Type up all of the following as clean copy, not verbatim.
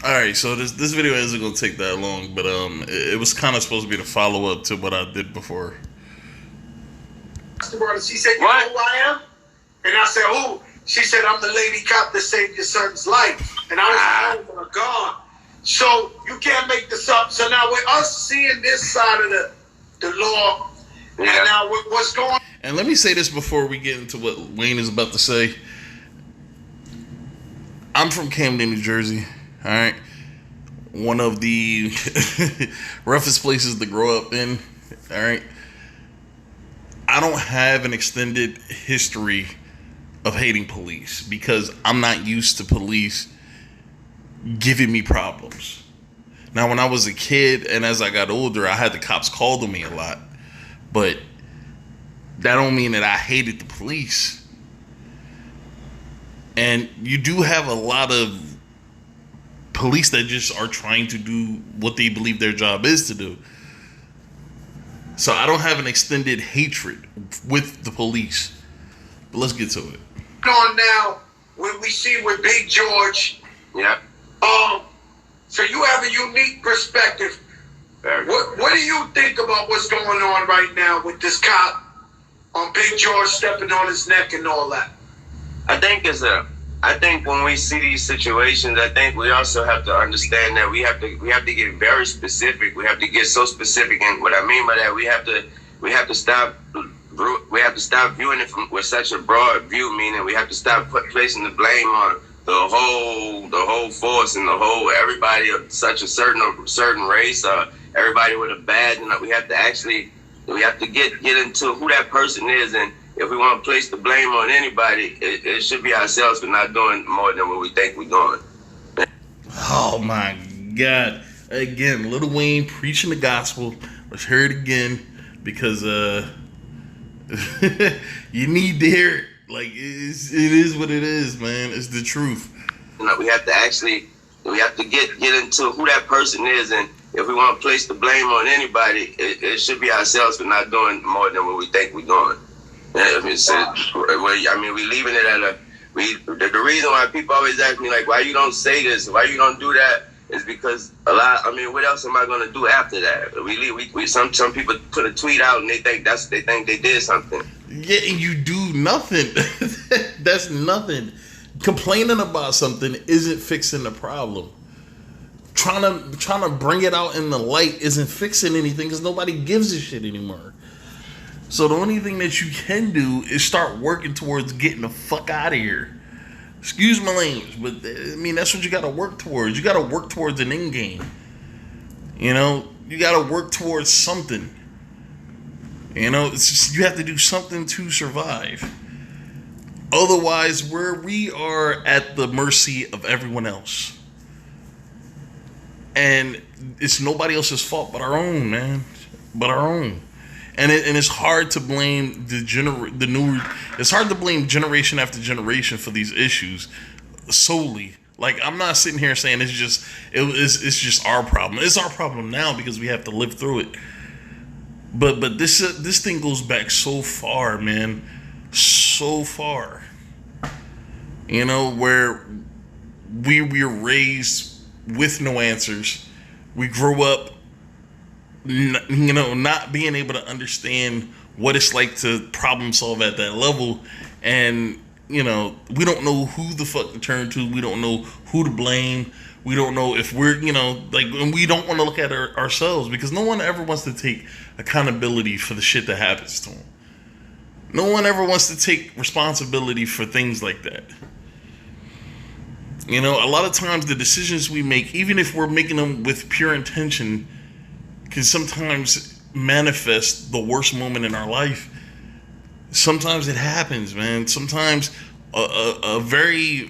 All right, so this video isn't gonna take that long, but it was kind of supposed to be the follow up to what I did before. She said, "You know who I am?" And I said, "Who?" She said, "I'm the lady cop that saved your son's life." And I was like, "Oh my God!" So you can't make this up. So now with us seeing this side of the law, and now what's going on? And let me say this before we get into what Wayne is about to say. I'm from Camden, New Jersey. All right, one of the roughest places to grow up in. All right, I don't have an extended history of hating police because I'm not used to police giving me problems. Now, when I was a kid and as I got older, I had the cops called on me a lot, but that don't mean that I hated the police. And you do have a lot of police that just are trying to do what they believe their job is to do. So I don't have an extended hatred with the police. But let's get to it. On now, what we see with Big George. Yeah. So you have a unique perspective. What do you think about what's going on right now with this cop on Big George stepping on his neck and all that? I think when we see these situations, I think we also have to understand that we have to get very specific. We have to get so specific, and what I mean by that, we have to stop viewing it with such a broad view. Meaning, we have to stop placing the blame on the whole force and the whole everybody of such a certain race or everybody with a badge. And we have to get into who that person is, and if we want to place the blame on anybody, it should be ourselves for not doing more than what we think we're doing. Oh my God. Again, Lil Wayne preaching the gospel. Let's hear it again because you need to hear it. Like, it is what it is, man. It's the truth. We have to get into who that person is, and if we want to place the blame on anybody, it should be ourselves for not doing more than what we think we're doing. We leaving it at the reason why people always ask me, like, why you don't say this, why you don't do that, is because what else am I going to do after that? Some people put a tweet out and they think they did something. Yeah, and you do nothing. That's nothing. Complaining about something isn't fixing the problem. Trying to bring it out in the light isn't fixing anything because nobody gives a shit anymore. So the only thing that you can do is start working towards getting the fuck out of here. Excuse my language, but I mean, that's what you got to work towards. You got to work towards an end game. You know, you got to work towards something. You know, it's just, you have to do something to survive. Otherwise, we are at the mercy of everyone else. And it's nobody else's fault but our own, man. But our own. And it's hard to blame it's hard to blame generation after generation for these issues solely. Like, I'm not sitting here saying it's just our problem. It's our problem now because we have to live through it. But this thing goes back so far, man. So far. You know, where we were raised with no answers. We grow up not being able to understand what it's like to problem solve at that level, and we don't know who the fuck to turn to. We don't know who to blame. We don't know if we're and we don't want to look at ourselves because no one ever wants to take accountability for the shit that happens to them. No one ever wants to take responsibility for things like that. A lot of times the decisions we make, even if we're making them with pure intention, can sometimes manifest the worst moment in our life. Sometimes it happens, man. Sometimes a very,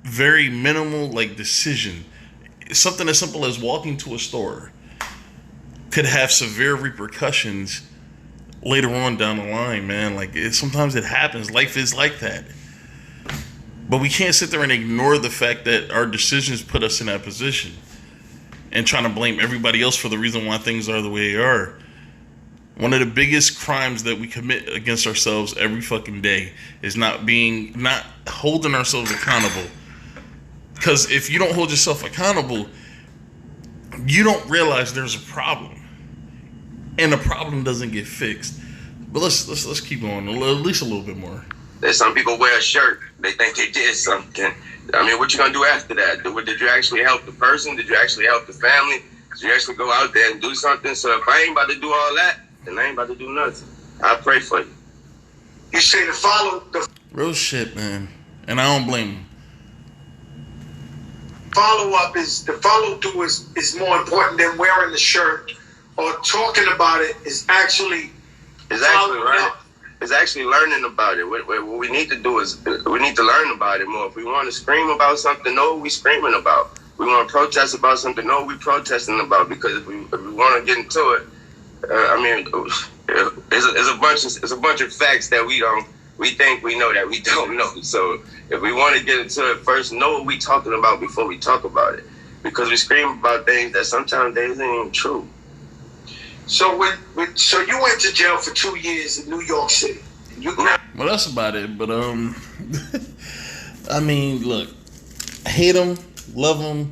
very minimal decision, something as simple as walking to a store, could have severe repercussions later on down the line, man. Sometimes it happens. Life is like that. But we can't sit there and ignore the fact that our decisions put us in that position and trying to blame everybody else for the reason why things are the way they are. One of the biggest crimes that we commit against ourselves every fucking day is not holding ourselves accountable Because if you don't hold yourself accountable, you don't realize there's a problem, and the problem doesn't get fixed. But let's keep going at least a little bit more. There's some people wear a shirt. They think they did something. I mean, what you gonna do after that? Did you actually help the person? Did you actually help the family? Did you actually go out there and do something? So if I ain't about to do all that, then I ain't about to do nothing. I pray for you. You say to follow the Real shit, man. And I don't blame him. follow-up is the follow-through is more important than wearing the shirt or talking about it. Is actually Right. It's actually learning about it. What we need to do is we need to learn about it more. If we want to scream about something, know what we screaming about. We want to protest about something, know what we protesting about. Because if we want to get into it, I mean, it's a bunch of facts that we think we know that we don't know. So if we want to get into it, first know what we talking about before we talk about it. Because we scream about things that sometimes they ain't even true. so so you went to jail for 2 years in New York City. Well, that's about it. But I mean, look, hate him, love him,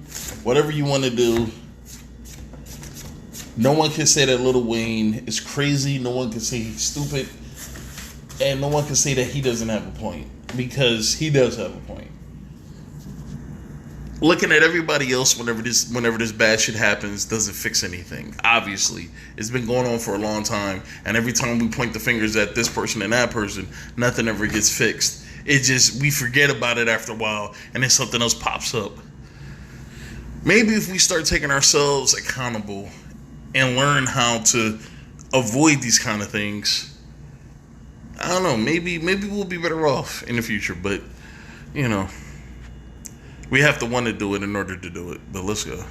whatever you want to do. No one can say that Lil Wayne is crazy. No one can say he's stupid, and no one can say that he doesn't have a point, because he does have a point. Looking at everybody else whenever this bad shit happens doesn't fix anything. Obviously, it's been going on for a long time, and every time we point the fingers at this person and that person, nothing ever gets fixed. It just, we forget about it after a while, and then something else pops up. Maybe if we start taking ourselves accountable and learn how to avoid these kind of things, I don't know, maybe we'll be better off in the future. But, you know, we have to want to do it in order to do it. But let's go.